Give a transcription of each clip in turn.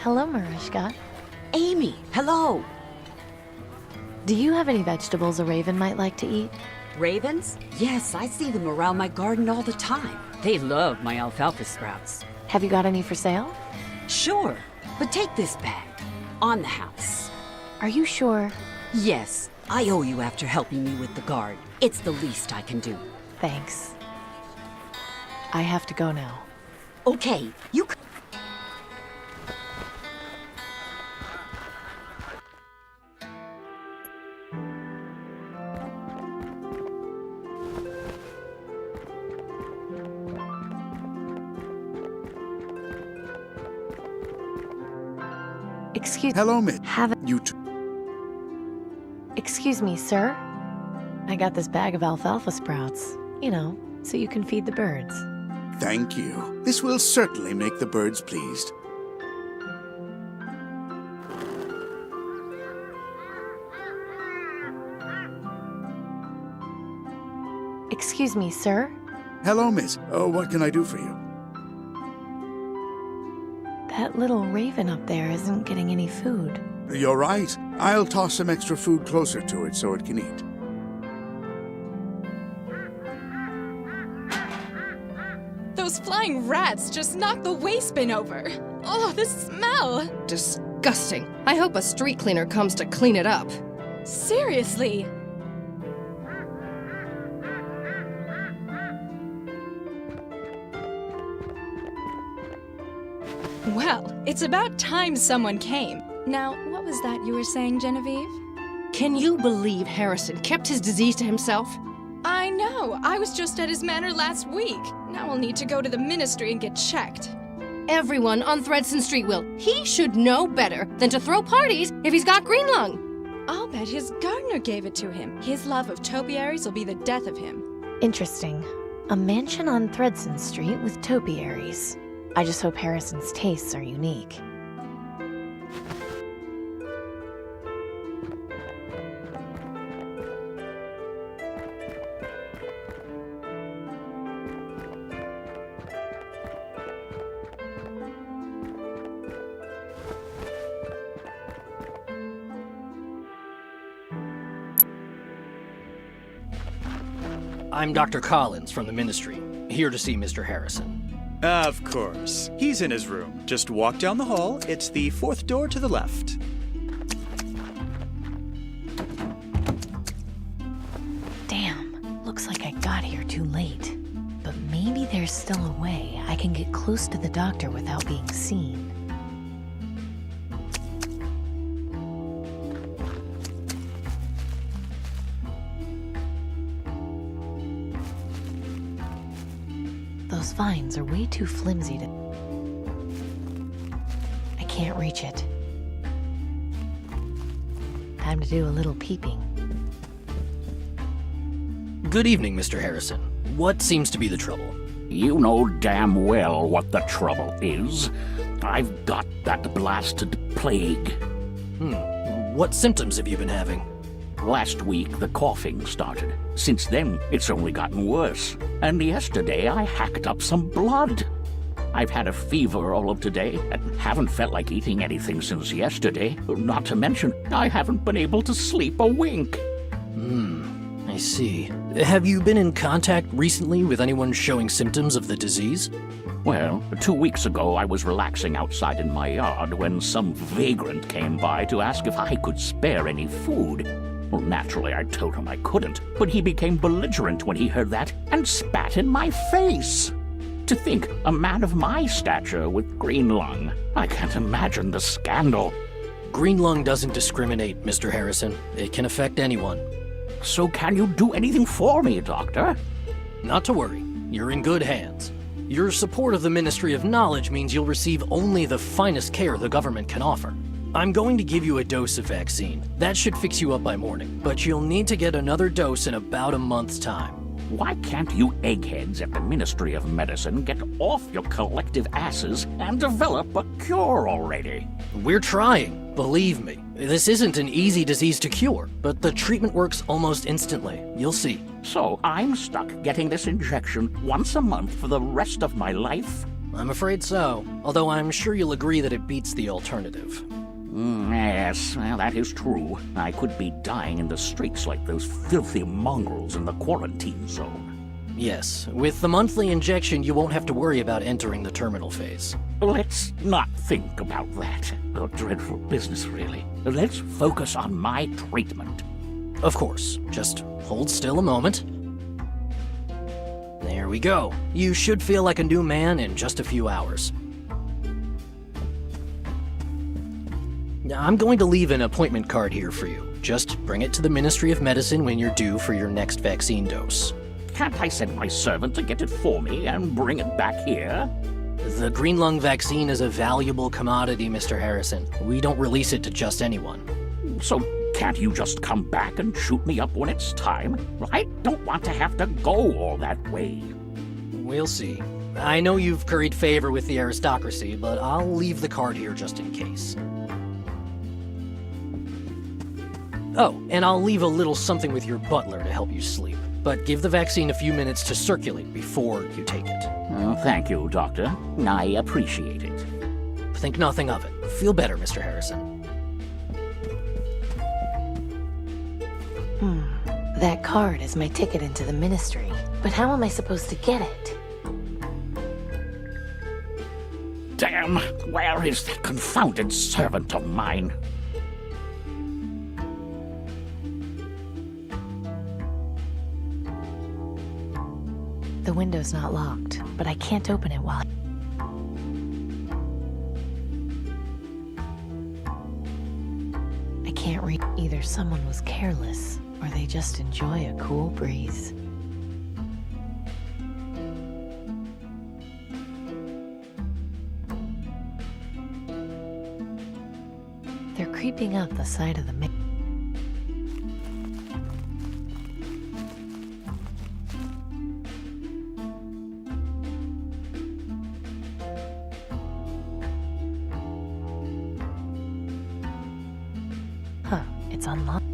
Hello, Mariska. Amy, hello! Do you have any vegetables a raven might like to eat? Ravens? Yes, I see them around my garden all the time. They love my alfalfa sprouts. Have you got any for sale? Sure, but take this bag. On the house. Are you sure? Yes, I owe you after helping me with the guard. It's the least I can do. Thanks. I have to go now. Okay, you c- Hello, Miss. You Excuse me, sir? I got this bag of alfalfa sprouts. You know, so you can feed the birds. Thank you. This will certainly make the birds pleased. Excuse me, sir? Hello, Miss. What can I do for you? That little raven up there isn't getting any food. You're right. I'll toss some extra food closer to it so it can eat. Those flying rats just knocked the waste bin over. Oh, the smell! Disgusting. I hope a street cleaner comes to clean it up. Seriously. Well, it's about time someone came. Now, what was that you were saying, Genevieve? Can you believe Harrison kept his disease to himself? I know. I was just at his manor last week. Now I'll need to go to the ministry and get checked. Everyone on Thredson Street will. He should know better than to throw parties if he's got green lung. I'll bet his gardener gave it to him. His love of topiaries will be the death of him. Interesting. A mansion on Thredson Street with topiaries. I just hope Harrison's tastes are unique. I'm Dr. Collins from the Ministry, here to see Mr. Harrison. Of course. He's in his room. Just walk down the hall. It's the fourth door to the left. Damn, looks like I got here too late. But maybe there's still a way I can get close to the doctor without being seen. Those vines are way too flimsy to... I can't reach it. Time to do a little peeping. Good evening, Mr. Harrison. What seems to be the trouble? You know damn well what the trouble is. I've got that blasted plague. What symptoms have you been having? Last week, the coughing started. Since then, it's only gotten worse. And yesterday, I hacked up some blood. I've had a fever all of today and haven't felt like eating anything since yesterday. Not to mention, I haven't been able to sleep a wink. I see. Have you been in contact recently with anyone showing symptoms of the disease? Well, 2 weeks ago, I was relaxing outside in my yard when some vagrant came by to ask if I could spare any food. Well, naturally, I told him I couldn't, but he became belligerent when he heard that and spat in my face. To think, a man of my stature with green lung. I can't imagine the scandal. Green lung doesn't discriminate, Mr. Harrison. It can affect anyone. So can you do anything for me, Doctor? Not to worry. You're in good hands. Your support of the Ministry of Knowledge means you'll receive only the finest care the government can offer. I'm going to give you a dose of vaccine. That should fix you up by morning, but you'll need to get another dose in about a month's time. Why can't you eggheads at the Ministry of Medicine get off your collective asses and develop a cure already? We're trying, believe me. This isn't an easy disease to cure, but the treatment works almost instantly. You'll see. So I'm stuck getting this injection once a month for the rest of my life? I'm afraid so. Although I'm sure you'll agree that it beats the alternative. Yes, well, that is true. I could be dying in the streets like those filthy mongrels in the quarantine zone. Yes, with the monthly injection, you won't have to worry about entering the terminal phase. Let's not think about that. A dreadful business, really. Let's focus on my treatment. Of course, just hold still a moment. There we go. You should feel like a new man in just a few hours. I'm going to leave an appointment card here for you. Just bring it to the Ministry of Medicine when you're due for your next vaccine dose. Can't I send my servant to get it for me and bring it back here? The green lung vaccine is a valuable commodity, Mr. Harrison. We don't release it to just anyone. So can't you just come back and shoot me up when it's time? I don't want to have to go all that way. We'll see. I know you've curried favor with the aristocracy, but I'll leave the card here just in case. Oh, and I'll leave a little something with your butler to help you sleep. But give the vaccine a few minutes to circulate before you take it. Thank you, Doctor. I appreciate it. Think nothing of it. Feel better, Mr. Harrison. That card is my ticket into the ministry. But how am I supposed to get it? Damn! Where is that confounded servant of mine? The window's not locked, but I can't open it while I can't read. Either someone was careless, or they just enjoy a cool breeze. They're creeping up the side of the It's unlocked.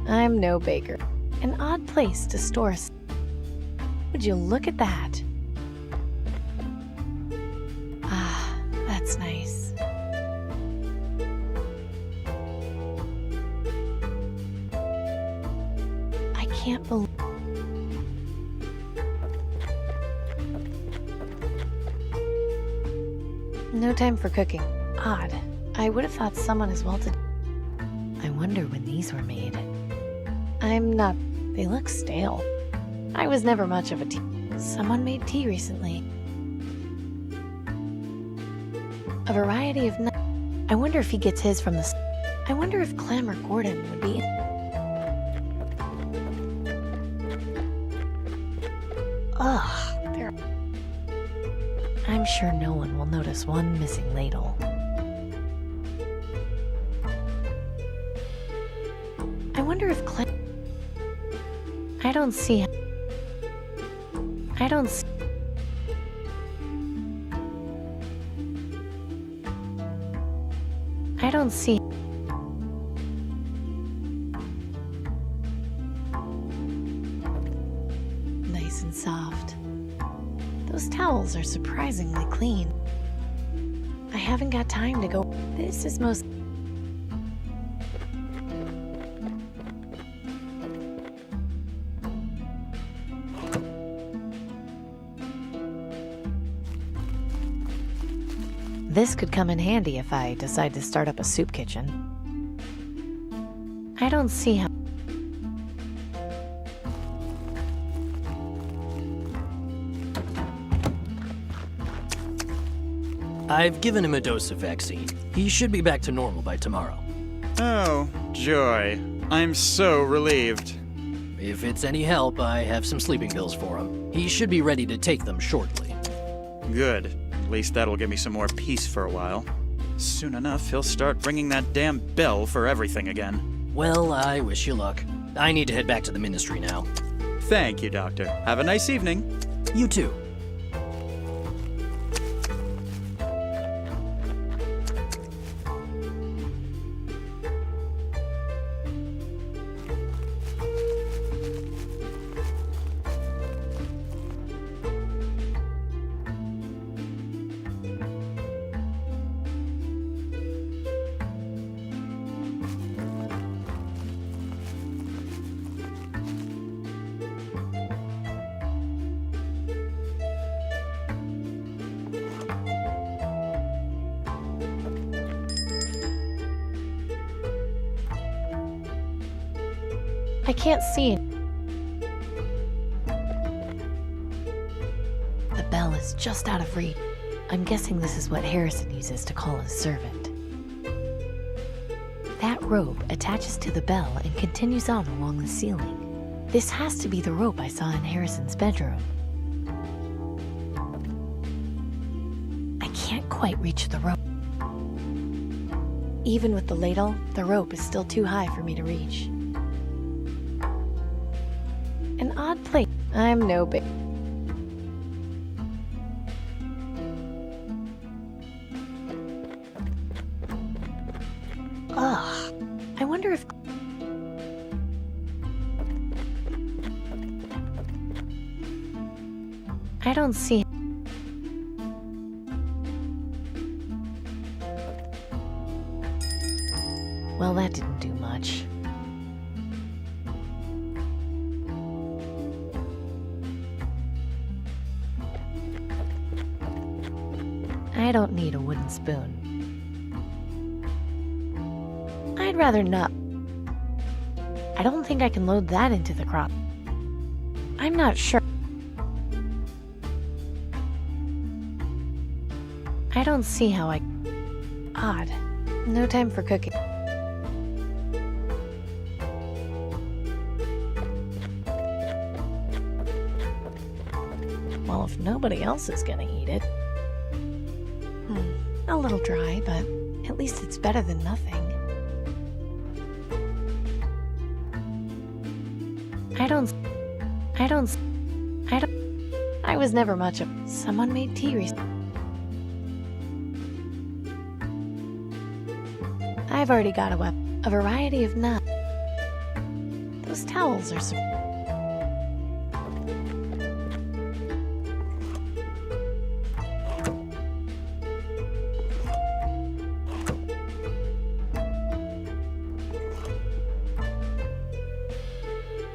I'm no baker. An odd place to store. Would you look at that? Ah, that's nice. I can't believe. No time for cooking. Odd. I would have thought someone as well to. I wonder when these were made. I'm not. They look stale. I was never much of a tea. Someone made tea recently. A variety of. I wonder if he gets his from the. I wonder if Clem or Gordon would be. Ugh, they're. I'm sure no one will notice one missing ladle. I wonder if Clem. I don't see. I don't see. I don't see. Nice and soft. Those towels are surprisingly clean. I haven't got time to go. This is most. This could come in handy if I decide to start up a soup kitchen. I don't see how. I've given him a dose of vaccine. He should be back to normal by tomorrow. Oh, joy. I'm so relieved. If it's any help, I have some sleeping pills for him. He should be ready to take them shortly. Good. At least that'll give me some more peace for a while. Soon enough, he'll start ringing that damn bell for everything again. Well, I wish you luck. I need to head back to the ministry now. Thank you, Doctor. Have a nice evening. You too. I can't see it. The bell is just out of reach. I'm guessing this is what Harrison uses to call his servant. That rope attaches to the bell and continues on along the ceiling. This has to be the rope I saw in Harrison's bedroom. I can't quite reach the rope. Even with the ladle, the rope is still too high for me to reach. An odd place. I'm no big. Ugh. I wonder if... I don't see... Well, that didn't do much. I don't need a wooden spoon. I'd rather not. I don't think I can load that into the crop. I'm not sure. I don't see how I... Odd. No time for cooking. Well, if nobody else is gonna eat it... A little dry, but at least it's better than nothing. I was never much of... Someone made tea recently. I've already got a variety of nuts. Those towels are so...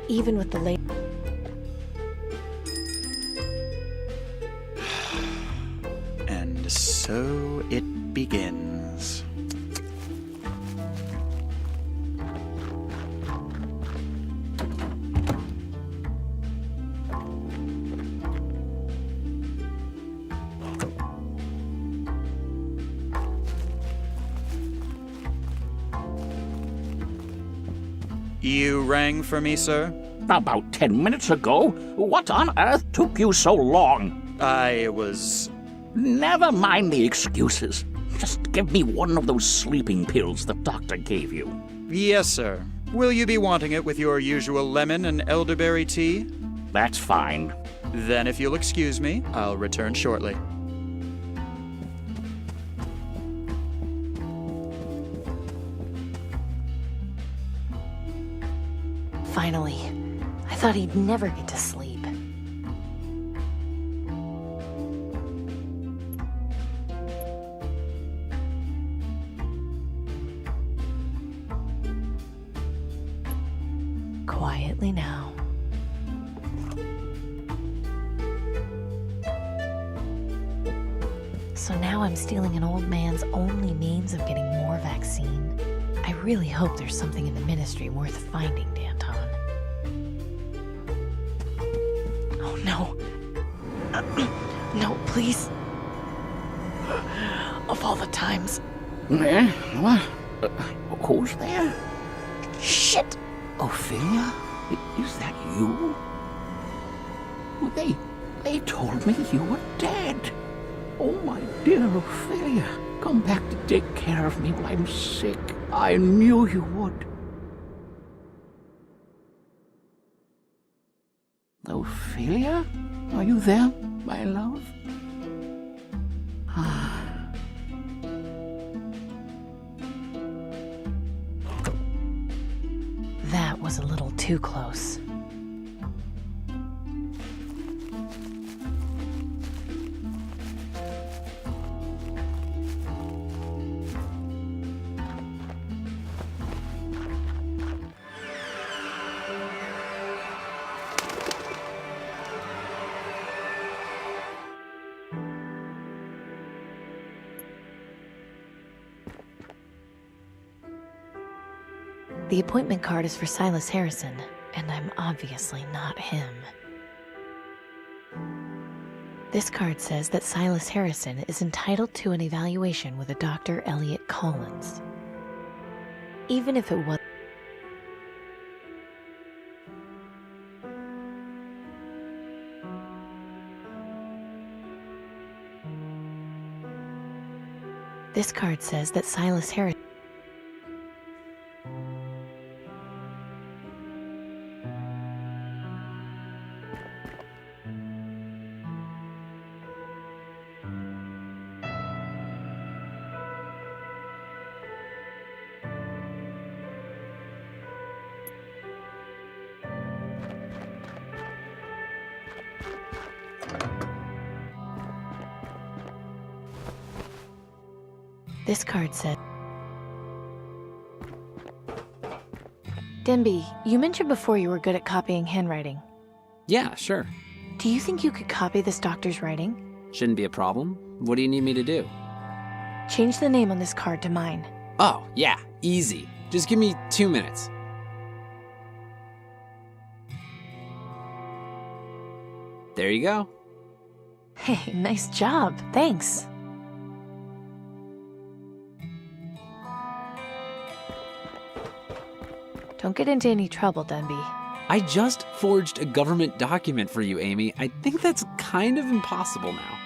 Even with the late... And so it begins. You rang for me, sir? About 10 minutes ago. What on earth took you so long? I was... Never mind the excuses. Just give me one of those sleeping pills the doctor gave you. Yes, sir. Will you be wanting it with your usual lemon and elderberry tea? That's fine. Then if you'll excuse me, I'll return shortly. Finally. I thought he'd never get to sleep. Quietly now. So now I'm stealing an old man's only means of getting more vaccine. I really hope there's something in the ministry worth finding, Danton. Oh no. No, please. Of all the times. Eh? What? Who's there? Shit! Ophelia? Is that you? They told me you were dead. Oh, my dear Ophelia, come back to take care of me while I'm sick. I knew you would. Ophelia? Are you there, my love? That was a little too close. The appointment card is for Silas Harrison. and I'm obviously not him. This card says that Silas Harrison is entitled to an evaluation with a Dr. Elliot Collins. Even if it was... This card says that Silas Harrison... This card said... Denby, you mentioned before you were good at copying handwriting. Yeah, sure. Do you think you could copy this doctor's writing? Shouldn't be a problem. What do you need me to do? Change the name on this card to mine. Oh, yeah, easy. Just give me 2 minutes. There you go. Hey, nice job. Thanks. Don't get into any trouble, Denby. I just forged a government document for you, Amy. I think that's kind of impossible now.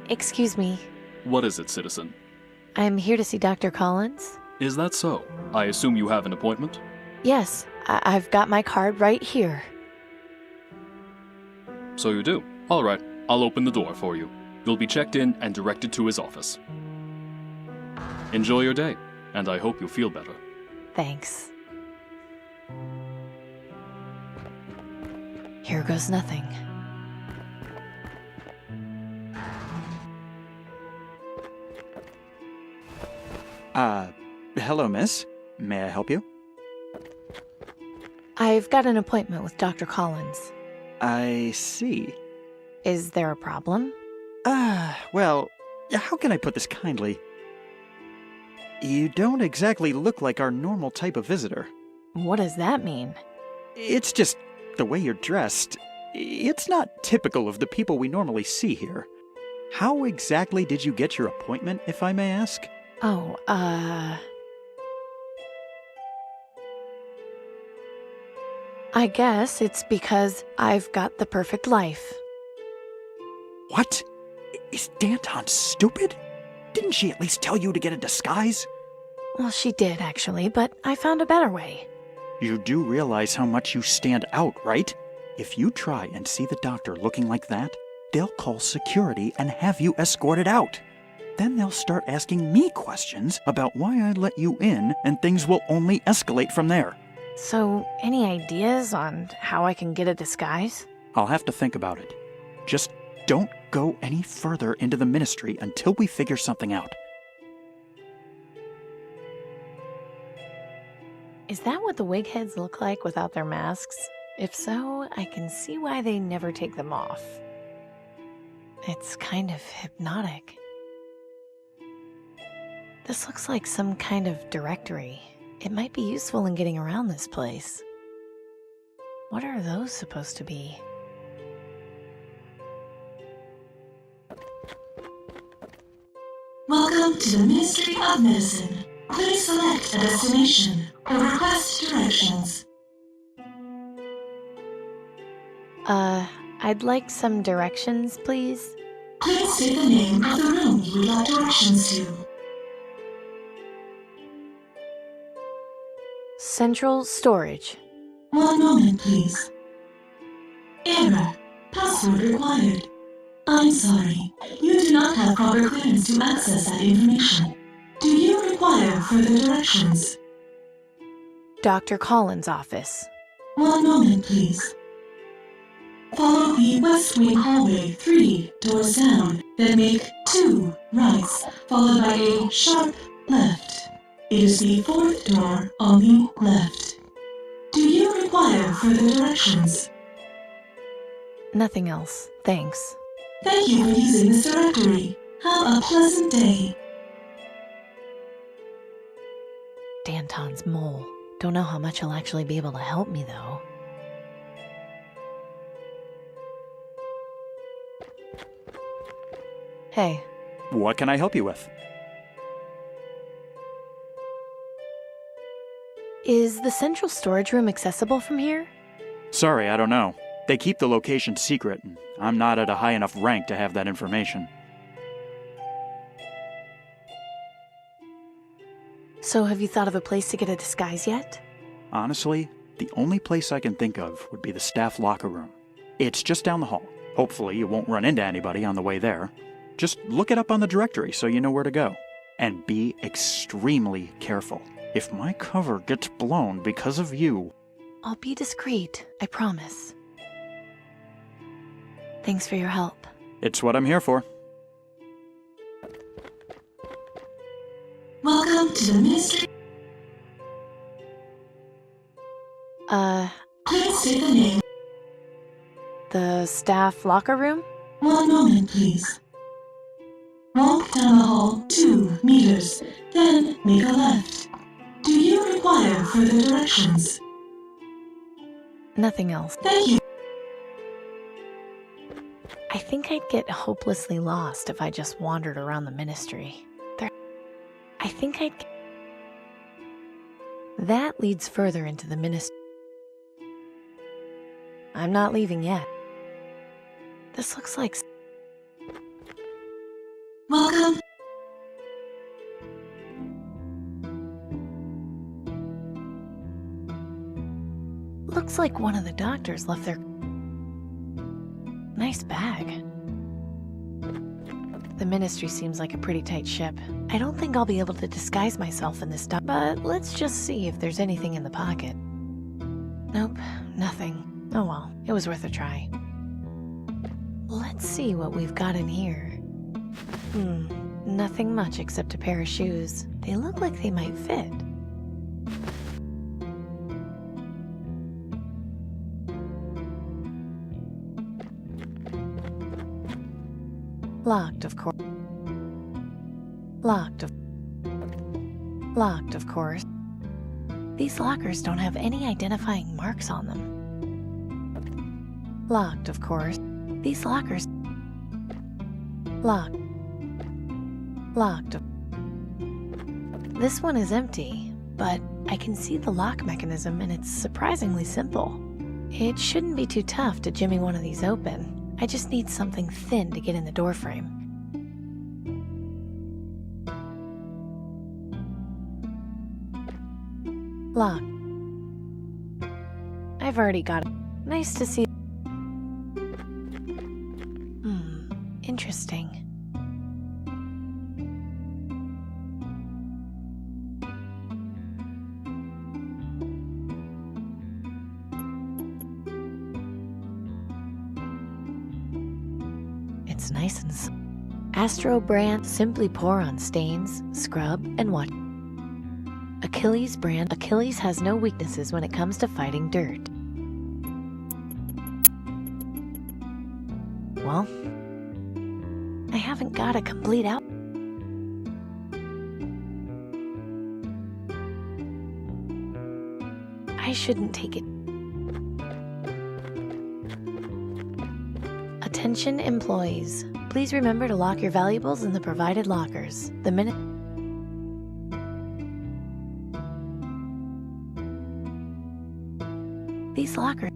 Excuse me. What is it, citizen? I'm here to see Dr. Collins. Is that so? I assume you have an appointment? Yes, I've got my card right here. So you do. All right, I'll open the door for you. You'll be checked in and directed to his office. Enjoy your day, and I hope you feel better. Thanks. Here goes nothing. Hello, miss. May I help you? I've got an appointment with Dr. Collins. I see. Is there a problem? Well, how can I put this kindly? You don't exactly look like our normal type of visitor. What does that mean? It's just the way you're dressed. It's not typical of the people we normally see here. How exactly did you get your appointment, if I may ask? Oh, I guess it's because I've got the perfect life. What? Is Danton stupid? Didn't she at least tell you to get a disguise? Well, she did, actually, but I found a better way. You do realize how much you stand out, right? If you try and see the doctor looking like that, they'll call security and have you escorted out. Then they'll start asking me questions about why I let you in, and things will only escalate from there. So, any ideas on how I can get a disguise? I'll have to think about it. Just don't go any further into the ministry until we figure something out. Is that what the wig heads look like without their masks? If so, I can see why they never take them off. It's kind of hypnotic. This looks like some kind of directory. It might be useful in getting around this place. What are those supposed to be? Welcome to the Ministry of Medicine. Please select a destination or request directions. I'd like some directions, please. Please state the name of the room you would like directions to. Central storage. 1 moment, please. Error. Password required. I'm sorry. You do not have proper clearance to access that information. Do you require further directions? Dr. Collins' office. 1 moment, please. Follow the West Wing hallway 3 doors down, then make 2 rights, followed by a sharp left. It is the fourth door on the left. Do you require further directions? Nothing else, thanks. Thank you for using this directory. Have a pleasant day. Danton's mole. Don't know how much he'll actually be able to help me, though. Hey. What can I help you with? Is the central storage room accessible from here? Sorry, I don't know. They keep the location secret, and I'm not at a high enough rank to have that information. So have you thought of a place to get a disguise yet? Honestly, the only place I can think of would be the staff locker room. It's just down the hall. Hopefully you won't run into anybody on the way there. Just look it up on the directory so you know where to go. And be extremely careful. If my cover gets blown because of you... I'll be discreet, I promise. Thanks for your help. It's what I'm here for. Welcome to the Ministry. Please state the name. The staff locker room? One moment, please. Walk down the hall 2 meters, then make a left. Do you require further directions? Nothing else. Thank you. I think I'd get hopelessly lost if I just wandered around the ministry. That leads further into the ministry. I'm not leaving yet. This looks like... Welcome. Looks like one of the doctors left their... Nice bag. The ministry seems like a pretty tight ship. I don't think I'll be able to disguise myself in this stuff, but let's just see if there's anything in the pocket. Nope, nothing. Oh well, it was worth a try. Let's see what we've got in here. Nothing much except a pair of shoes. They look like they might fit. Locked, of course. Locked, of course. These lockers don't have any identifying marks on them. Locked, of course. These lockers... Locked. This one is empty, but I can see the lock mechanism and it's surprisingly simple. It shouldn't be too tough to jimmy one of these open. I just need something thin to get in the doorframe. Lock. I've already got it. Nice to see. Interesting. It's nice and Astro brand, simply pour on stains, scrub, and watch. Achilles brand. Achilles has no weaknesses when it comes to fighting dirt. Well, I haven't got a complete out. I shouldn't take it. Attention employees. Please remember to lock your valuables in the provided lockers. The minute... These lockers...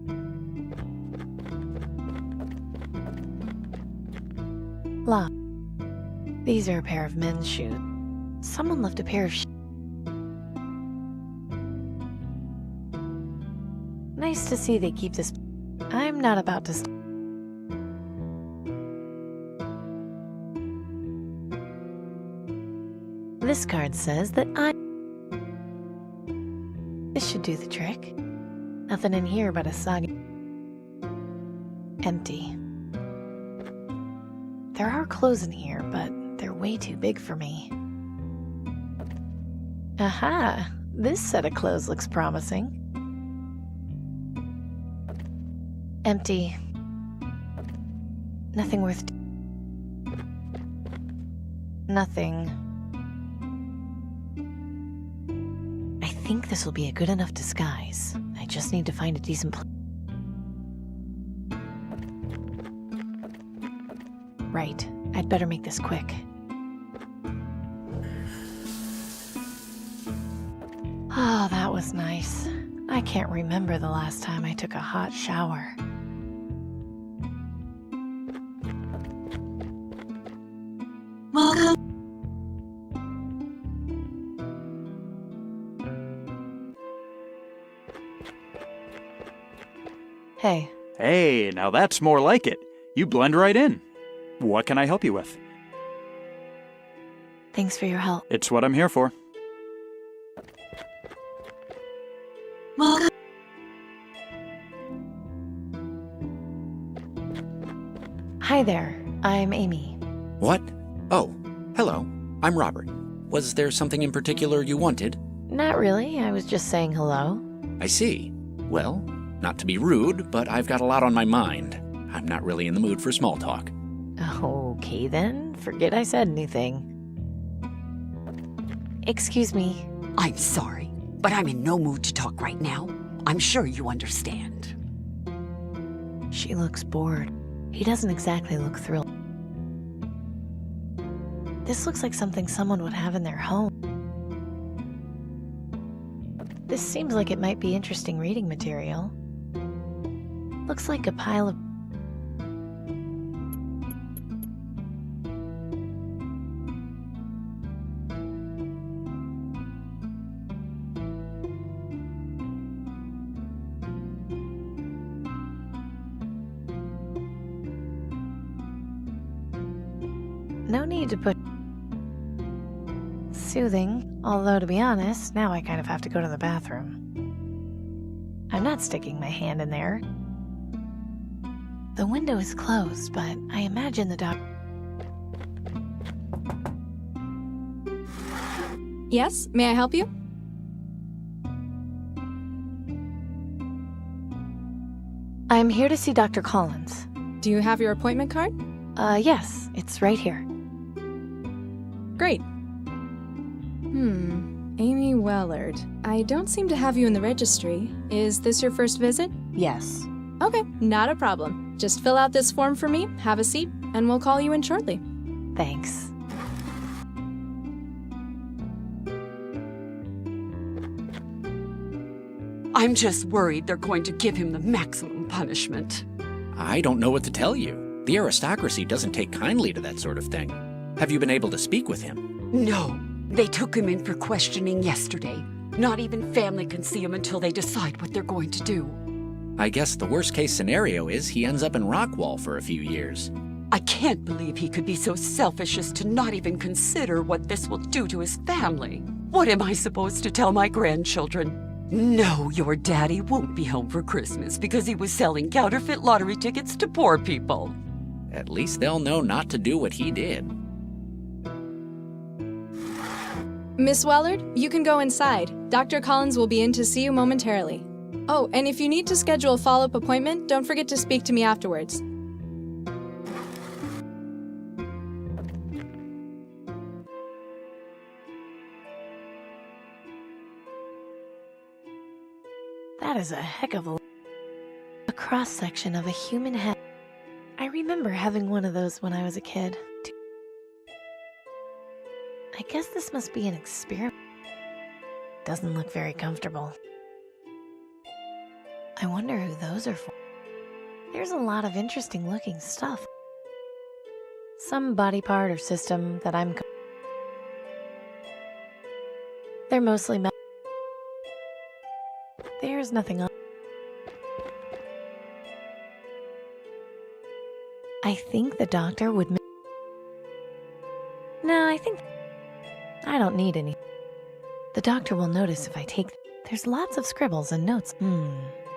Lock. These are a pair of men's shoes. Someone left a pair of Nice to see they keep this... I'm not about to... This card says that This should do the trick. Nothing in here but a soggy... Empty. There are clothes in here, but they're way too big for me. Aha! This set of clothes looks promising. Empty. Nothing worth... Nothing. I think this will be a good enough disguise. I just need to find a decent place. Right. I'd better make this quick. Oh, that was nice. I can't remember the last time I took a hot shower. Welcome. Hey. Hey, now that's more like it. You blend right in. What can I help you with? Thanks for your help. It's what I'm here for. Welcome. Hi there. I'm Amy. What? Oh, hello. I'm Robert. Was there something in particular you wanted? Not really. I was just saying hello. I see. Well, not to be rude, but I've got a lot on my mind. I'm not really in the mood for small talk. Okay then. Forget I said anything. Excuse me. I'm sorry, but I'm in no mood to talk right now. I'm sure you understand. She looks bored. He doesn't exactly look thrilled. This looks like something someone would have in their home. This seems like it might be interesting reading material. Looks like a pile of... No need to put... Soothing, although to be honest, now I kind of have to go to the bathroom. I'm not sticking my hand in there. The window is closed, but I imagine the doc... Yes, may I help you? I'm here to see Dr. Collins. Do you have your appointment card? Yes, it's right here. Great. Amy Wellard. I don't seem to have you in the registry. Is this your first visit? Yes. Okay, not a problem. Just fill out this form for me, have a seat, and we'll call you in shortly. Thanks. I'm just worried they're going to give him the maximum punishment. I don't know what to tell you. The aristocracy doesn't take kindly to that sort of thing. Have you been able to speak with him? No, they took him in for questioning yesterday. Not even family can see him until they decide what they're going to do. I guess the worst case scenario is he ends up in Rockwall for a few years. I can't believe he could be so selfish as to not even consider what this will do to his family. What am I supposed to tell my grandchildren? No, your daddy won't be home for Christmas because he was selling counterfeit lottery tickets to poor people. At least they'll know not to do what he did. Miss Wellard, you can go inside. Dr. Collins will be in to see you momentarily. Oh, and if you need to schedule a follow-up appointment, don't forget to speak to me afterwards. That is a heck of a cross-section of a human head. I remember having one of those when I was a kid. I guess this must be an experiment. Doesn't look very comfortable. I wonder who those are for. There's a lot of interesting looking stuff. Some body part or system that I'm... They're mostly metal. There's nothing on. I think the doctor would... No, I don't need any. The doctor will notice if I take... There's lots of scribbles and notes.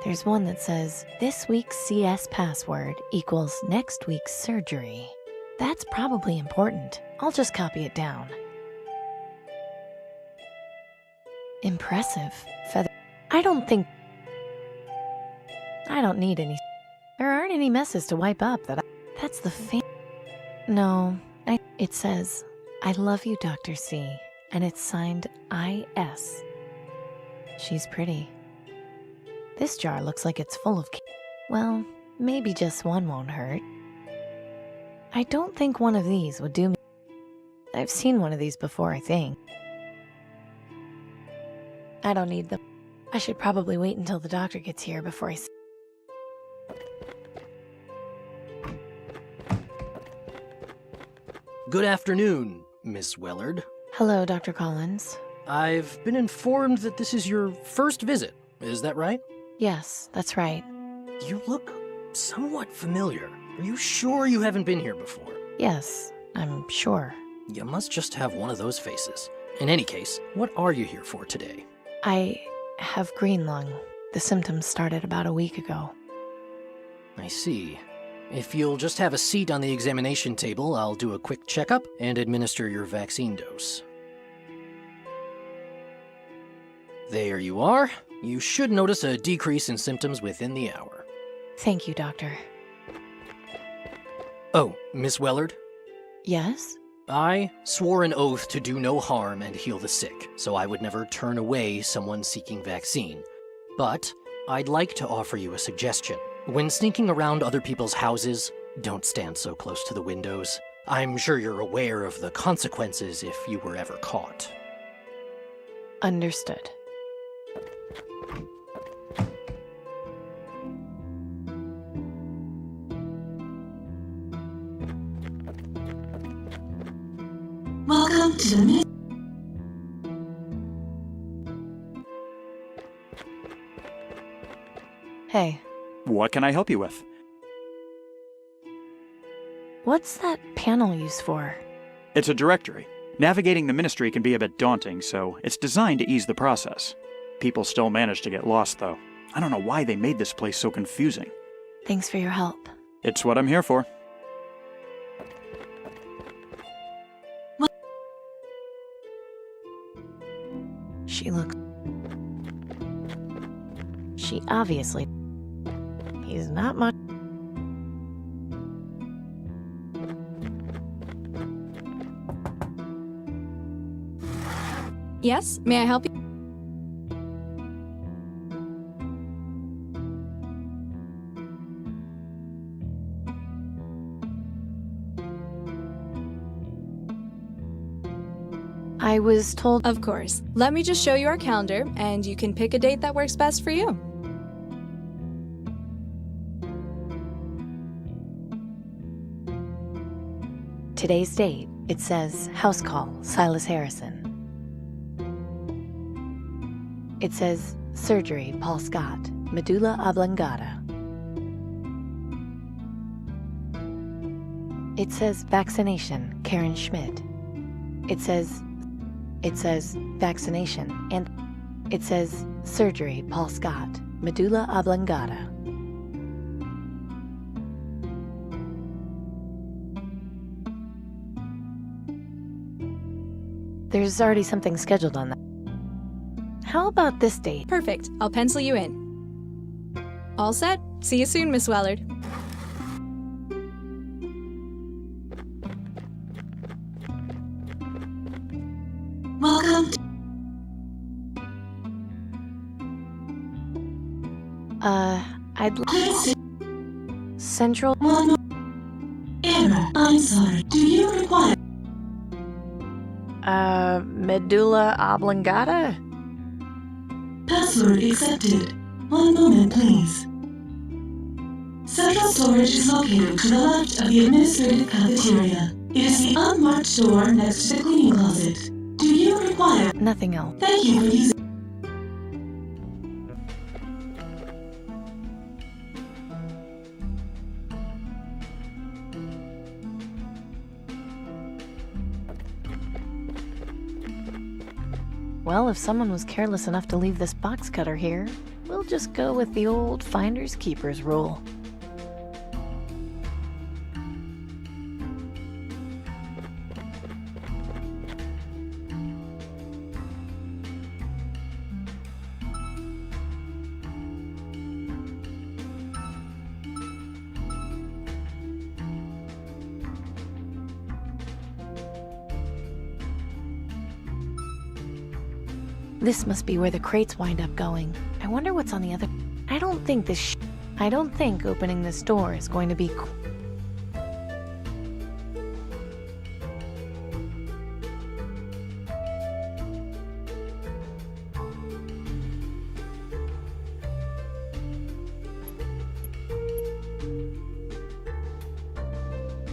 There's one that says, this week's CS password equals next week's surgery. That's probably important. I'll just copy it down. Impressive. Feather. I don't need any. There aren't any messes to wipe up that's the No. It says, I love you, Dr. C. And it's signed I.S. She's pretty. This jar looks like it's full of well, maybe just one won't hurt. I don't think one of these would do me. I've seen one of these before, I think. I don't need them. I should probably wait until the doctor gets here before I... Good afternoon, Miss Wellard. Hello, Dr. Collins. I've been informed that this is your first visit. Is that right? Yes, that's right. You look somewhat familiar. Are you sure you haven't been here before? Yes, I'm sure. You must just have one of those faces. In any case, what are you here for today? I have green lung. The symptoms started about a week ago. I see. If you'll just have a seat on the examination table, I'll do a quick checkup and administer your vaccine dose. There you are. You should notice a decrease in symptoms within the hour. Thank you, Doctor. Oh, Miss Wellard? Yes? I swore an oath to do no harm and heal the sick, so I would never turn away someone seeking vaccine. But I'd like to offer you a suggestion. When sneaking around other people's houses, don't stand so close to the windows. I'm sure you're aware of the consequences if you were ever caught. Understood. Welcome to the Hey, What can I help you with? what's that panel used for? It's a directory. Navigating the ministry can be a bit daunting, so it's designed to ease the process. People still manage to get lost, though. I don't know why they made this place so confusing. Thanks for your help. It's what I'm here for. She obviously... He's not much... Yes, may I help you? I was told... Of course. Let me just show you our calendar, and you can pick a date that works best for you. Today's date, it says house call, Silas Harrison. It says surgery, Paul Scott, medulla oblongata. It says vaccination, Karen Schmidt. It says vaccination, and it says surgery, Paul Scott, medulla oblongata. There's already something scheduled on that. How about this date? Perfect. I'll pencil you in. All set? See you soon, Miss Wellard. Welcome to I'd Please say Central... one more error. I'm sorry. Do you require medulla oblongata? password accepted? One moment, please. Central storage is located to the left of the administrative cafeteria. It is the unmarked door next to the cleaning closet. Do you require... Nothing else. Thank you for using... Well, if someone was careless enough to leave this box cutter here, we'll just go with the old finders keepers rule. This must be where the crates wind up going. I wonder what's on the other... I don't think opening this door is going to be...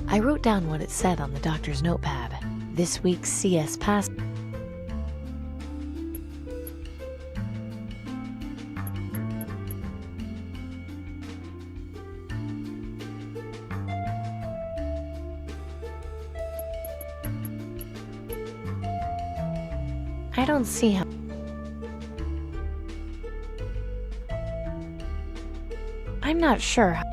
I wrote down what it said on the doctor's notepad. This week's CS pass... I don't see how... I'm not sure how...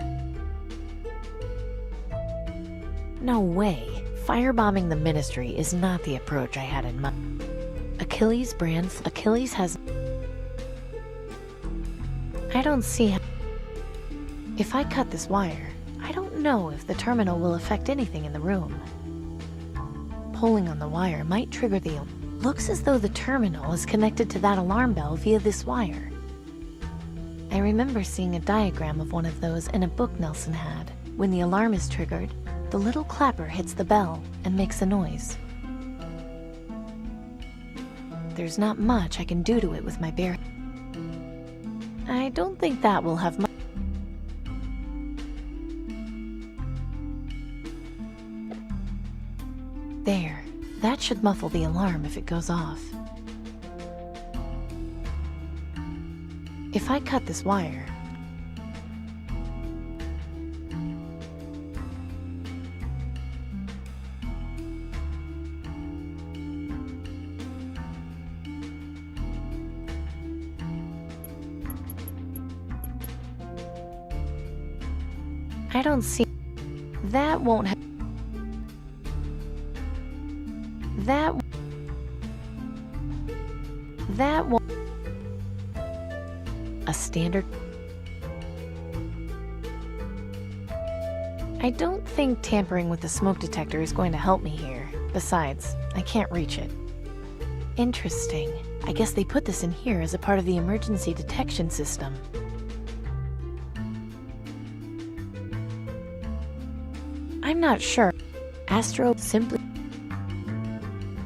No way. Firebombing the ministry is not the approach I had in mind. Achilles has... I don't see how... If I cut this wire, I don't know if the terminal will affect anything in the room. Pulling on the wire might trigger the... Looks as though the terminal is connected to that alarm bell via this wire. I remember seeing a diagram of one of those in a book Nelson had. When the alarm is triggered, the little clapper hits the bell and makes a noise. There's not much I can do to it with my bare... I don't think that will have much... There. That should muffle the alarm if it goes off. If I cut this wire... I don't see... That won't have... That won't... A standard... I don't think tampering with the smoke detector is going to help me here. Besides, I can't reach it. Interesting. I guess they put this in here as a part of the emergency detection system. I'm not sure.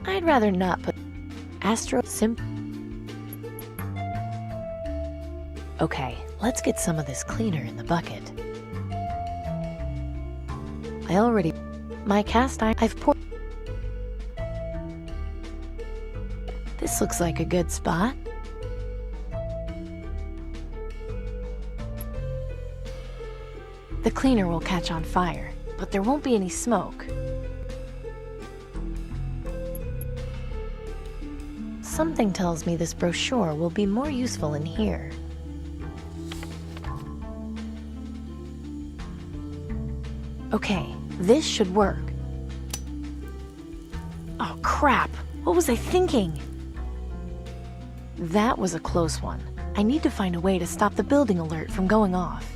I'd rather not put... Okay, let's get some of this cleaner in the bucket. My cast iron... I've poured... This looks like a good spot. The cleaner will catch on fire, but there won't be any smoke. Something tells me this brochure will be more useful in here. Okay, this should work. Oh crap! What was I thinking? That was a close one. I need to find a way to stop the building alert from going off.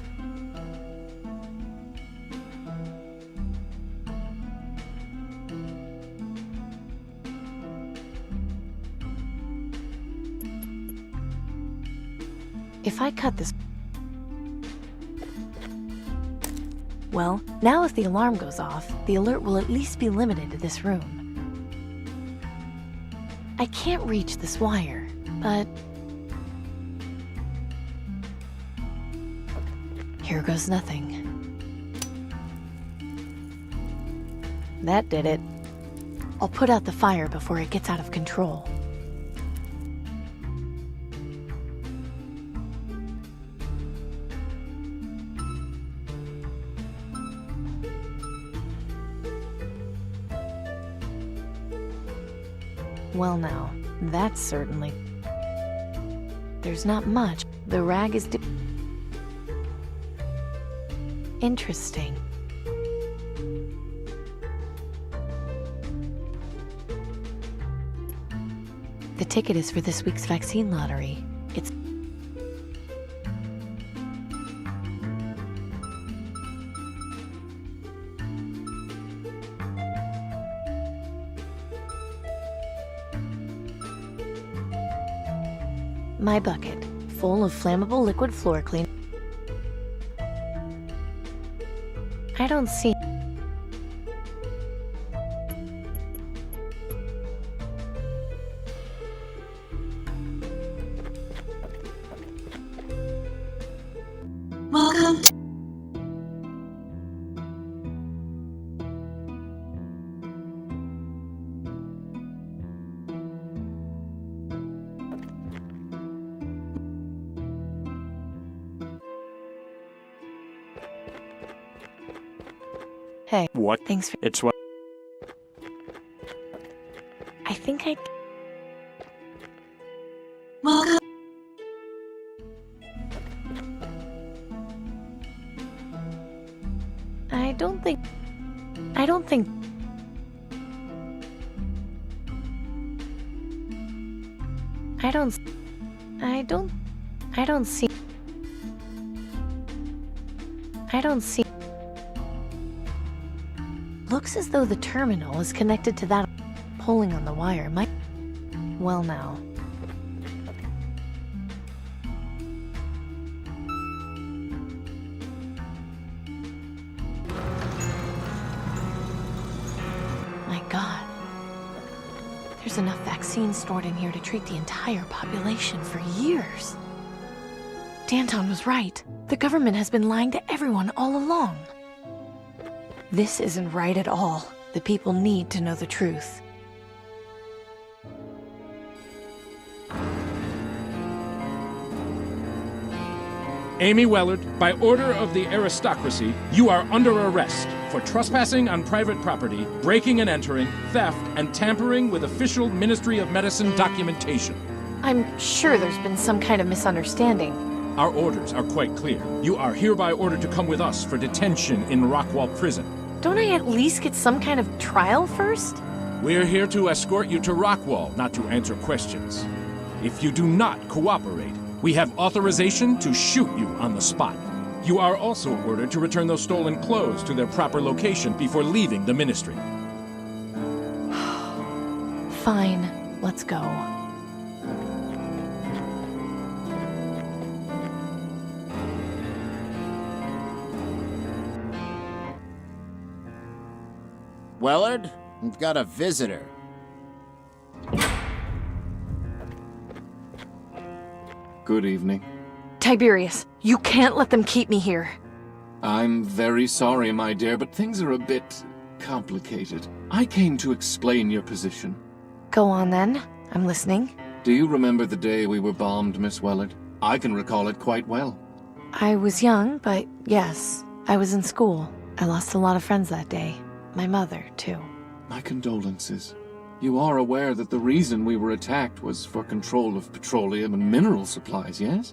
If I cut this... Well, now if the alarm goes off, the alert will at least be limited to this room. I can't reach this wire, but... Here goes nothing. That did it. I'll put out the fire before it gets out of control. Well now, that's certainly... There's not much. The rag is... Interesting. The ticket is for this week's vaccine lottery. It's... My bucket, full of flammable liquid floor cleaner. I don't see... Welcome to... Hey. What? Thanks for... It's what? I think I... Welcome. I don't think... Looks as though the terminal is connected to that pulling on the wire. Well now. My God. There's enough vaccine stored in here to treat the entire population for years. Danton was right. The government has been lying to everyone all along. This isn't right at all. The people need to know the truth. Amy Wellard, by order of the aristocracy, you are under arrest for trespassing on private property, breaking and entering, theft, and tampering with official Ministry of Medicine documentation. I'm sure there's been some kind of misunderstanding. Our orders are quite clear. You are hereby ordered to come with us for detention in Rockwall Prison. Don't I at least get some kind of trial first? We're here to escort you to Rockwall, not to answer questions. If you do not cooperate, we have authorization to shoot you on the spot. You are also ordered to return those stolen clothes to their proper location before leaving the ministry. Fine, let's go. Wellard, we've got a visitor. Good evening. Tiberius, you can't let them keep me here. I'm very sorry, my dear, but things are a bit complicated. I came to explain your position. Go on then. I'm listening. Do you remember the day we were bombed, Miss Wellard? I can recall it quite well. I was young, but yes, I was in school. I lost a lot of friends that day. My mother, too. My condolences. You are aware that the reason we were attacked was for control of petroleum and mineral supplies, yes?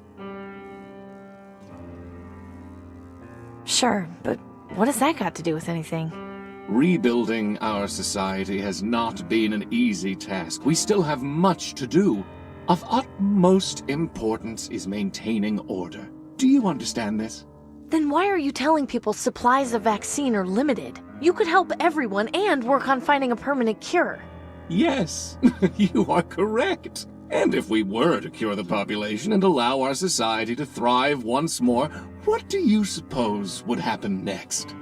Sure, but what has that got to do with anything? Rebuilding our society has not been an easy task. We still have much to do. Of utmost importance is maintaining order. Do you understand this? Then why are you telling people supplies of vaccine are limited? You could help everyone and work on finding a permanent cure. Yes, you are correct. And if we were to cure the population and allow our society to thrive once more, what do you suppose would happen next?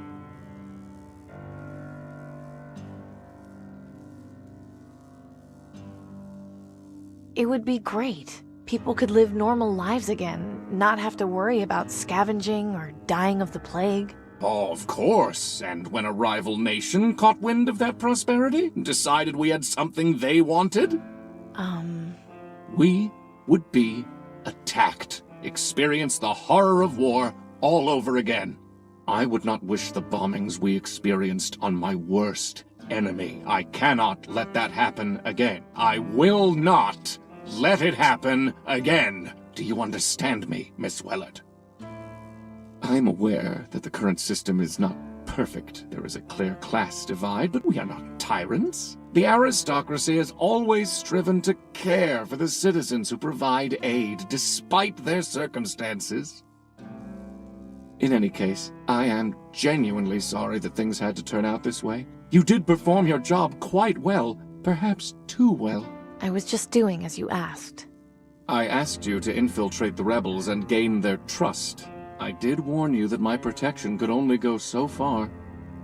It would be great. People could live normal lives again, not have to worry about scavenging or dying of the plague. Of course, and when a rival nation caught wind of that prosperity and decided we had something they wanted? We would be attacked, experience the horror of war all over again. I would not wish the bombings we experienced on my worst enemy. I cannot let that happen again. I will not let it happen again. Do you understand me, Miss Wellard? I'm aware that the current system is not perfect. There is a clear class divide, but we are not tyrants. The aristocracy has always striven to care for the citizens who provide aid, despite their circumstances. In any case, I am genuinely sorry that things had to turn out this way. You did perform your job quite well, perhaps too well. I was just doing as you asked. I asked you to infiltrate the rebels and gain their trust. I did warn you that my protection could only go so far.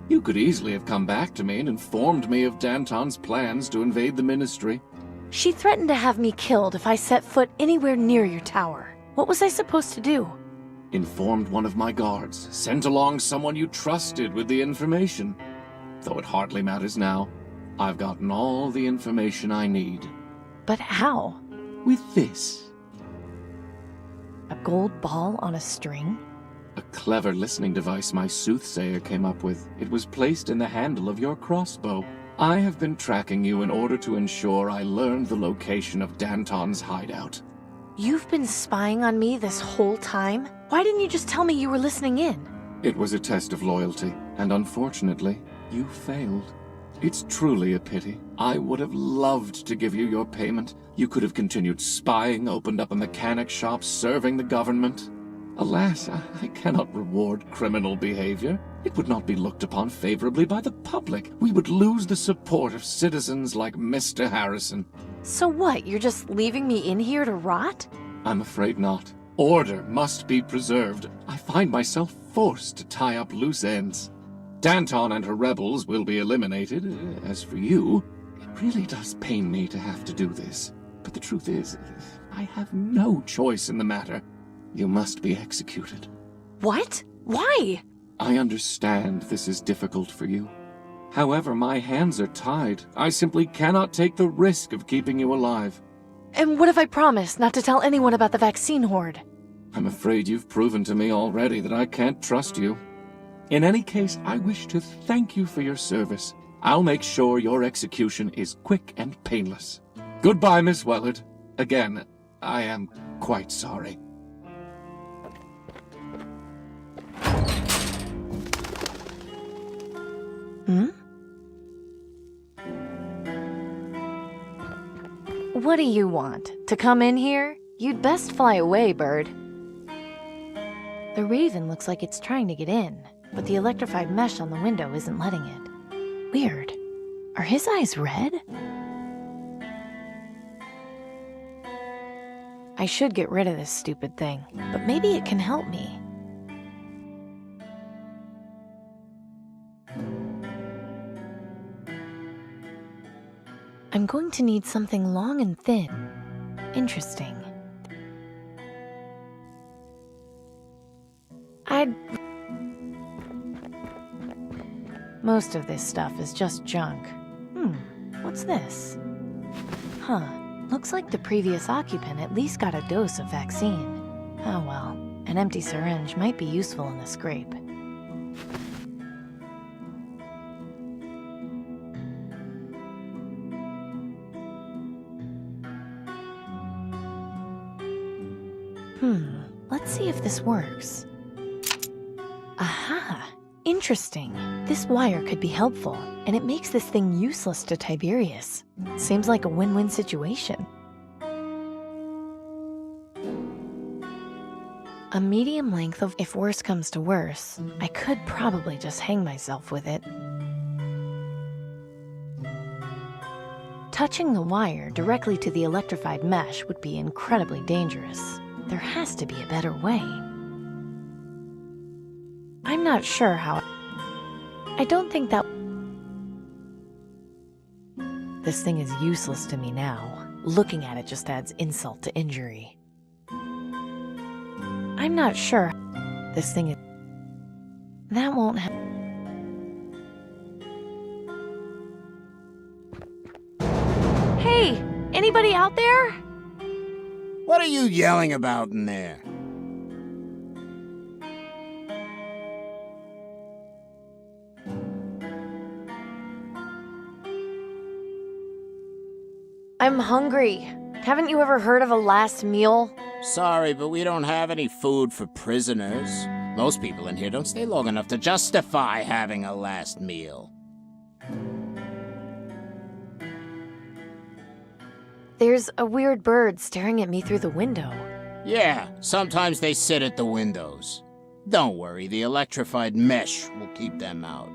You could easily have come back to me and informed me of Danton's plans to invade the Ministry. She threatened to have me killed if I set foot anywhere near your tower. What was I supposed to do? Informed one of my guards, sent along someone you trusted with the information. Though it hardly matters now. I've gotten all the information I need. But how? With this. A gold ball on a string? A clever listening device my soothsayer came up with. It was placed in the handle of your crossbow. I have been tracking you in order to ensure I learned the location of Danton's hideout. You've been spying on me this whole time? Why didn't you just tell me you were listening in? It was a test of loyalty, and unfortunately, you failed. It's truly a pity. I would have loved to give you your payment. You could have continued spying, opened up a mechanic shop, serving the government. Alas, I cannot reward criminal behavior. It would not be looked upon favorably by the public. We would lose the support of citizens like Mr. Harrison. So what, you're just leaving me in here to rot? I'm afraid not. Order must be preserved. I find myself forced to tie up loose ends. Danton and her rebels will be eliminated. As for you, it really does pain me to have to do this. But the truth is, I have no choice in the matter. You must be executed. What? Why? I understand this is difficult for you. However, my hands are tied. I simply cannot take the risk of keeping you alive. And what if I promise not to tell anyone about the vaccine horde? I'm afraid you've proven to me already that I can't trust you. In any case, I wish to thank you for your service. I'll make sure your execution is quick and painless. Goodbye, Miss Wellard. Again, I am quite sorry. Hmm? What do you want? To come in here? You'd best fly away, bird. The raven looks like it's trying to get in, but the electrified mesh on the window isn't letting it. Weird. Are his eyes red? I should get rid of this stupid thing, but maybe it can help me. I'm going to need something long and thin. Interesting. Most of this stuff is just junk. What's this? Huh, looks like the previous occupant at least got a dose of vaccine. Oh well, an empty syringe might be useful in a scrape. Let's see if this works. Aha! Interesting. This wire could be helpful, and it makes this thing useless to Tiberius. Seems like a win-win situation. A medium length of, if worse comes to worse, I could probably just hang myself with it. Touching the wire directly to the electrified mesh would be incredibly dangerous. There has to be a better way. I'm not sure how. I don't think that. This thing is useless to me now. Looking at it just adds insult to injury. I'm not sure. This thing is. That won't help. Hey! Anybody out there? What are you yelling about in there? I'm hungry. Haven't you ever heard of a last meal? Sorry, but we don't have any food for prisoners. Most people in here don't stay long enough to justify having a last meal. There's a weird bird staring at me through the window. Yeah, sometimes they sit at the windows. Don't worry, the electrified mesh will keep them out.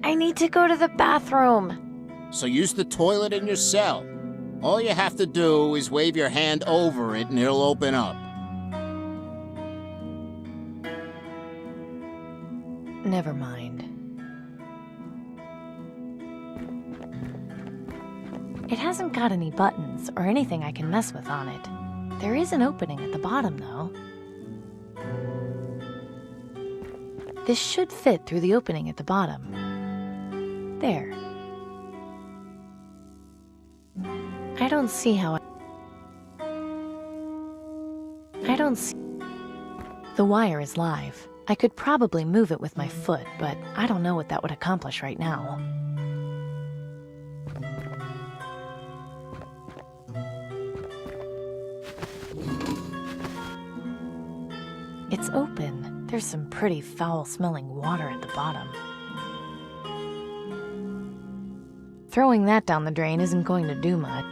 I need to go to the bathroom. So use the toilet in your cell. All you have to do is wave your hand over it and it'll open up. Never mind. It hasn't got any buttons or anything I can mess with on it. There is an opening at the bottom, though. This should fit through the opening at the bottom. There. I don't see how I don't see... The wire is live. I could probably move it with my foot, but I don't know what that would accomplish right now. It's open. There's some pretty foul-smelling water at the bottom. Throwing that down the drain isn't going to do much.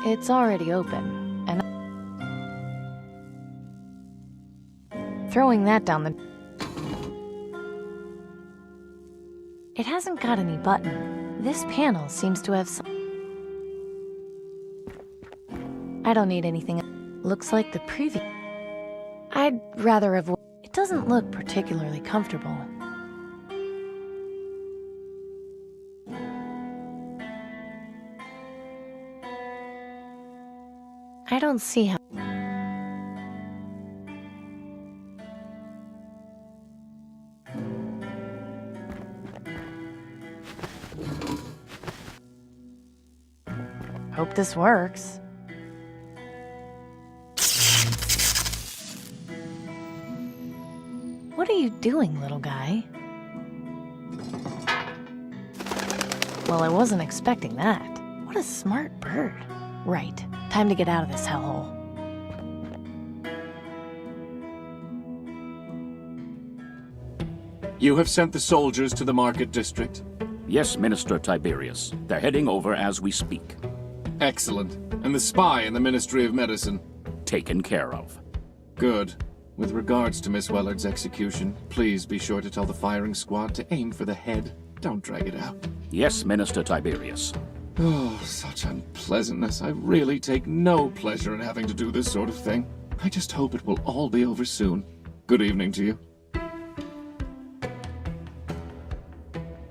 It's already open, and throwing that down the... It hasn't got any button. This panel seems to have some... I don't need anything. Looks like the previous... I'd rather avoid... It doesn't look particularly comfortable. I don't see how... Hope this works. What are you doing, little guy? Well, I wasn't expecting that. What a smart bird. Right. Time to get out of this hellhole. You have sent the soldiers to the market district? Yes, Minister Tiberius. They're heading over as we speak. Excellent. And the spy in the Ministry of Medicine? Taken care of. Good. With regards to Miss Wellard's execution, please be sure to tell the firing squad to aim for the head. Don't drag it out. Yes, Minister Tiberius. Oh, such unpleasantness. I really take no pleasure in having to do this sort of thing. I just hope it will all be over soon. Good evening to you.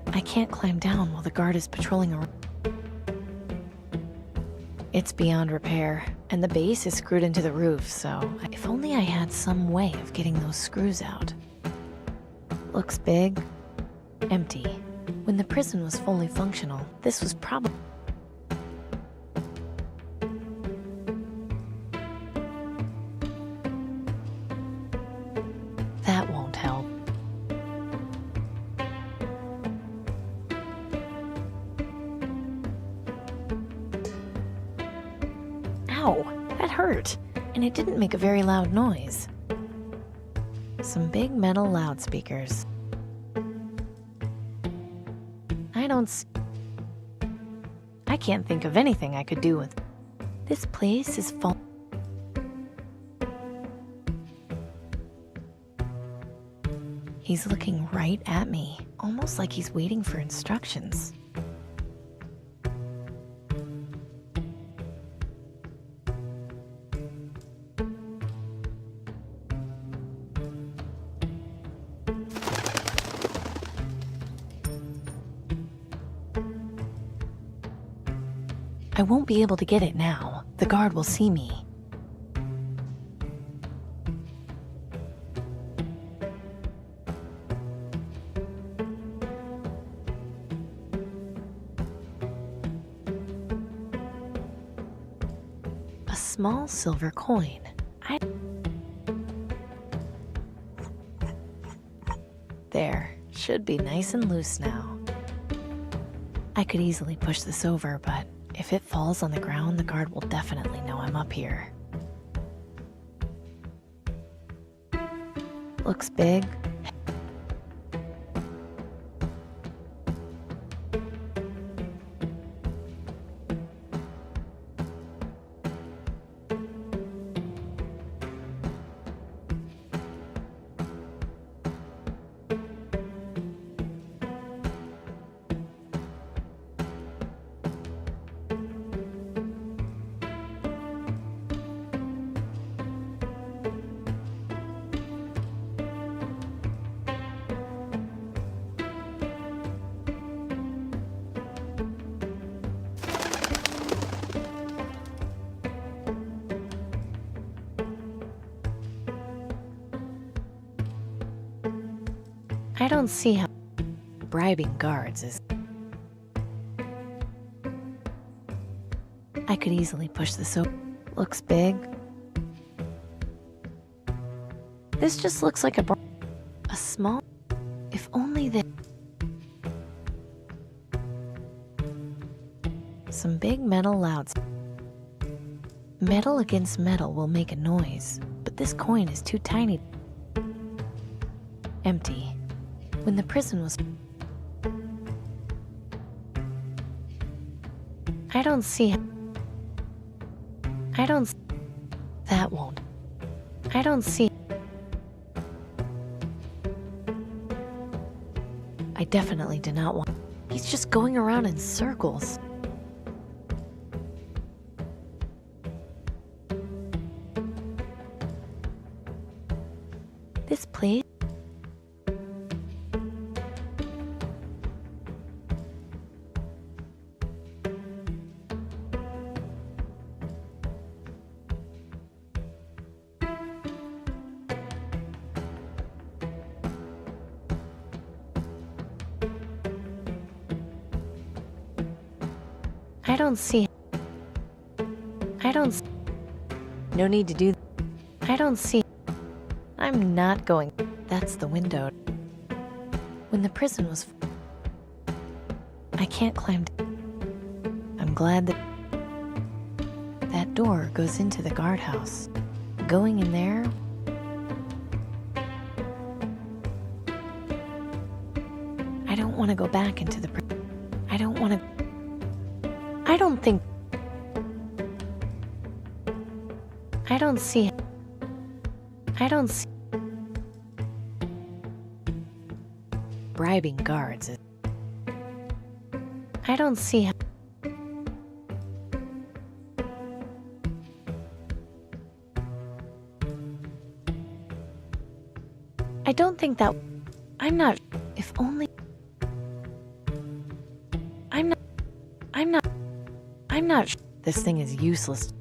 I can't climb down while the guard is patrolling around. It's beyond repair, and the base is screwed into the roof, so if only I had some way of getting those screws out. Looks big, empty. When the prison was fully functional, this was probably... That won't help. Ow, that hurt, and it didn't make a very loud noise. Some big metal loudspeakers. I can't think of anything I could do with... This place is full... He's looking right at me, almost like he's waiting for instructions. I won't be able to get it now. The guard will see me. A small silver coin. There. Should be nice and loose now. I could easily push this over, but if it falls on the ground, the guard will definitely know I'm up here. Looks big. I don't see how bribing guards is... I could easily push this over. Looks big. This just looks like a small... If only that... Some big metal louds. Metal against metal will make a noise, but this coin is too tiny. Empty. When the prison was... I don't see... I don't... That won't... I don't see... I definitely do not want... He's just going around in circles. This place... I don't see... I don't... No need to do... I don't see... I'm not going... That's the window. When the prison was... I can't climb... I'm glad that... That door goes into the guardhouse. Going in there... I don't want to go back into the... I don't want to... I don't think... I don't see... I don't see... Bribing guards is... I don't see how... I don't think that... I'm not... If only... I'm not... This thing is useless.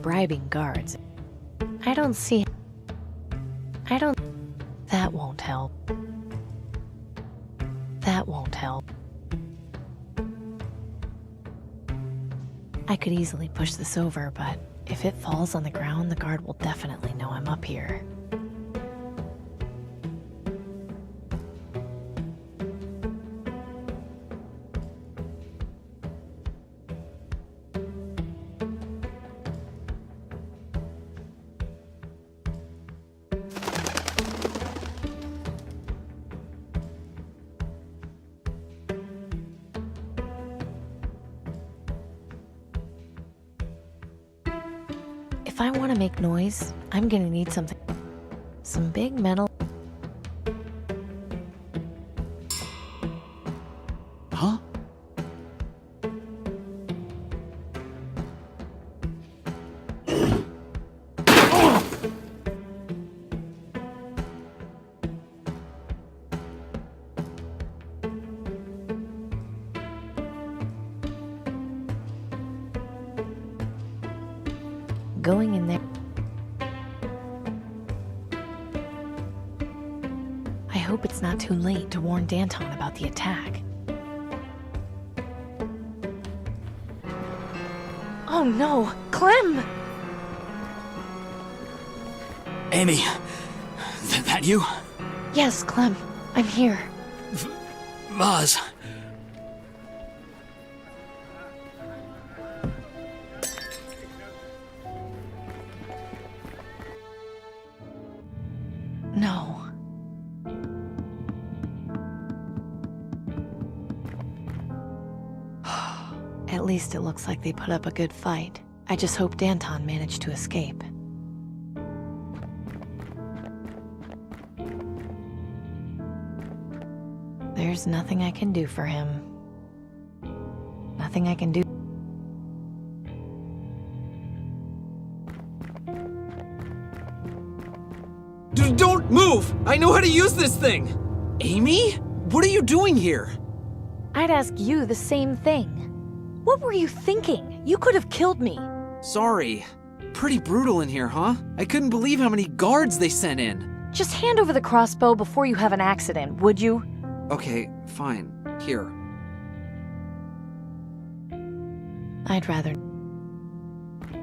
Bribing guards. I don't see... I don't... That won't help. That won't help. I could easily push this over, but if it falls on the ground, the guard will definitely know I'm up here. If I want to make noise, I'm gonna need something. Some big metal... Huh? Going in there... I hope it's not too late to warn Danton about the attack. Oh no! Clem! Amy! That you? Yes, Clem. I'm here. Maz! No. At least it looks like they put up a good fight. I just hope Danton managed to escape. There's nothing I can do for him. Nothing I can do. Don't move! I know how to use this thing! Amy? What are you doing here? I'd ask you the same thing. What were you thinking? You could have killed me. Sorry. Pretty brutal in here, huh? I couldn't believe how many guards they sent in. Just hand over the crossbow before you have an accident, would you? Okay, fine. Here. I'd rather...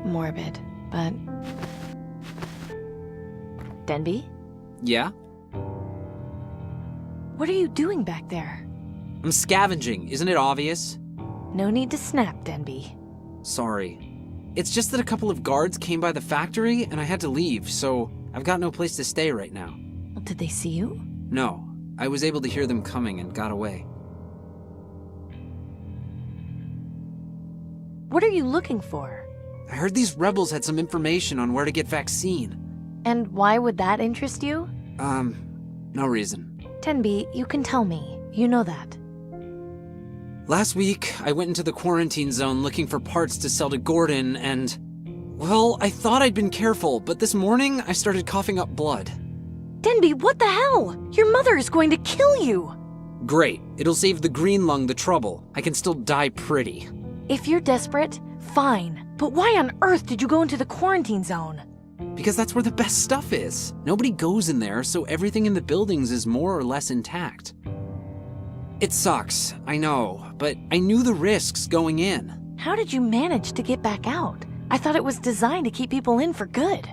morbid, but... Denby? Yeah? What are you doing back there? I'm scavenging, isn't it obvious? No need to snap, Denby. Sorry. It's just that a couple of guards came by the factory and I had to leave, so I've got no place to stay right now. Did they see you? No. I was able to hear them coming and got away. What are you looking for? I heard these rebels had some information on where to get vaccine. And why would that interest you? No reason. Denby, you can tell me. You know that. Last week, I went into the quarantine zone looking for parts to sell to Gordon and... well, I thought I'd been careful, but this morning I started coughing up blood. Denby, what the hell? Your mother is going to kill you! Great. It'll save the green lung the trouble. I can still die pretty. If you're desperate, fine. But why on earth did you go into the quarantine zone? Because that's where the best stuff is. Nobody goes in there, so everything in the buildings is more or less intact. It sucks, I know, but I knew the risks going in. How did you manage to get back out? I thought it was designed to keep people in for good.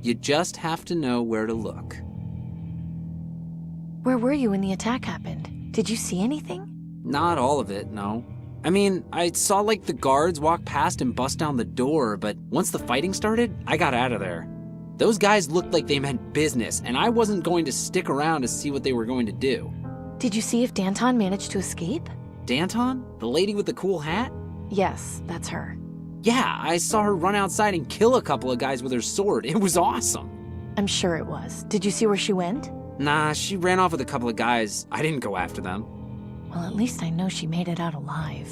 You just have to know where to look. Where were you when the attack happened? Did you see anything? Not all of it, no. I mean, I saw like the guards walk past and bust down the door, but once the fighting started, I got out of there. Those guys looked like they meant business, and I wasn't going to stick around to see what they were going to do. Did you see if Danton managed to escape? Danton? The lady with the cool hat? Yes, that's her. Yeah, I saw her run outside and kill a couple of guys with her sword. It was awesome. I'm sure it was. Did you see where she went? Nah, she ran off with a couple of guys. I didn't go after them. Well, at least I know she made it out alive.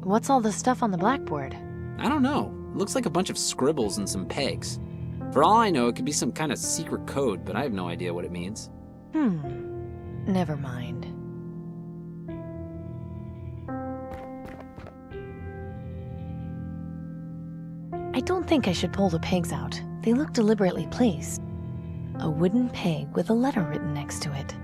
What's all the stuff on the blackboard? I don't know. It looks like a bunch of scribbles and some pegs. For all I know, it could be some kind of secret code, but I have no idea what it means. Never mind. I don't think I should pull the pegs out. They look deliberately placed. A wooden peg with a letter written next to it.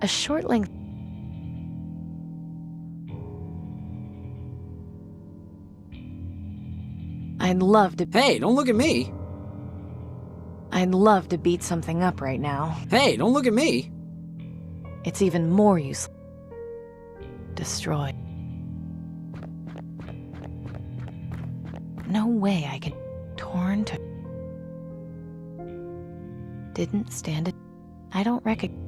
A short length. I'd love to. Hey, don't look at me. I'd love to beat something up right now. Hey, don't look at me. It's even more useless. Destroy. No way I could. Torn to. Didn't stand it. I don't recognize.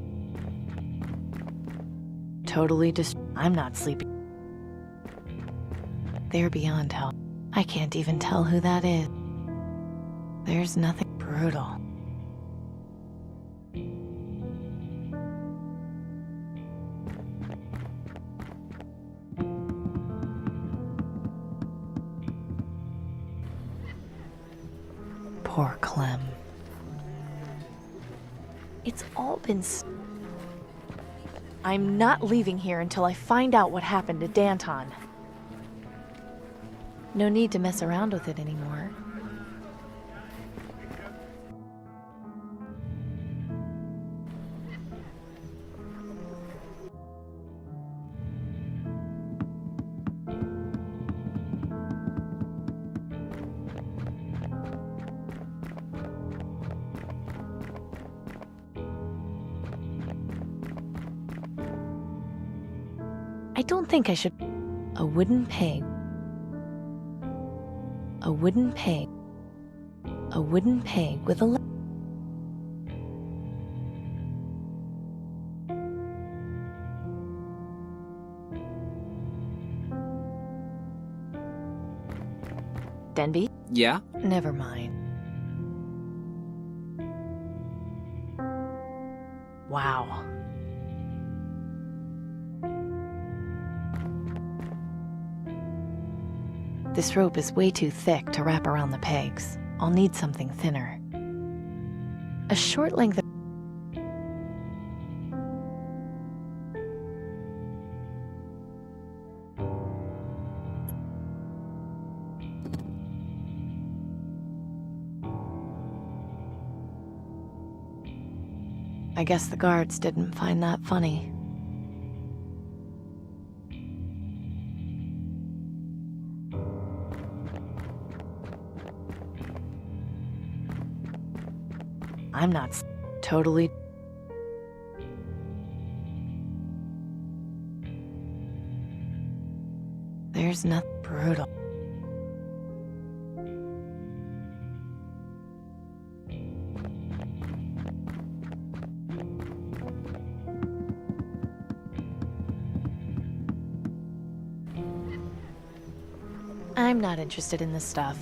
Totally I'm not sleeping. They're beyond help. I can't even tell who that is. There's nothing brutal. Poor Clem. It's all been... I'm not leaving here until I find out what happened to Danton. No need to mess around with it anymore. I don't think I should... A wooden peg. A wooden peg. A wooden peg with a... Denby? Yeah? Never mind. Wow. This rope is way too thick to wrap around the pegs. I'll need something thinner. A short length of... I guess the guards didn't find that funny. I'm not totally... There's nothing brutal. I'm not interested in this stuff.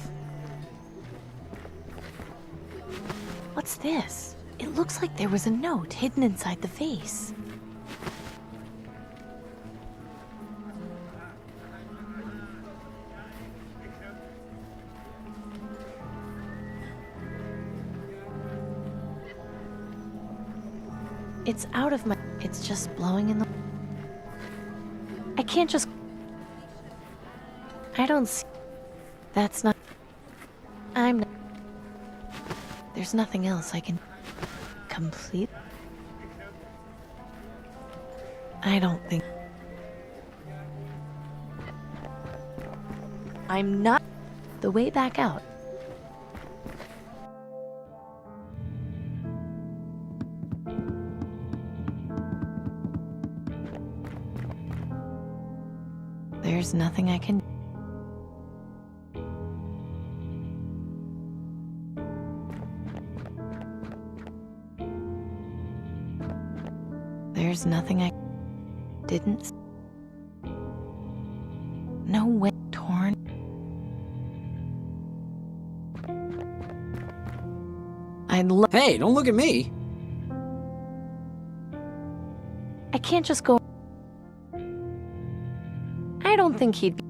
What's this? It looks like there was a note hidden inside the vase. It's out of my... It's just blowing in the... I can't just... I don't see... That's not... I'm not... There's nothing else I can... complete? I don't think... I'm not... The way back out. There's nothing I can... There's nothing I didn't... No way. Torn. I'd love... Hey, don't look at me! I can't just go... I don't think he'd be...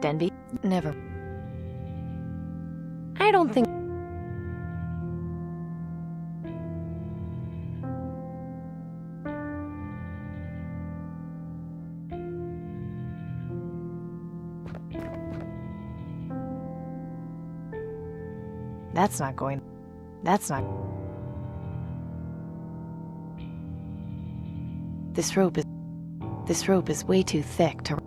Denby? Never. I don't think... That's not going... That's not... This rope is way too thick to...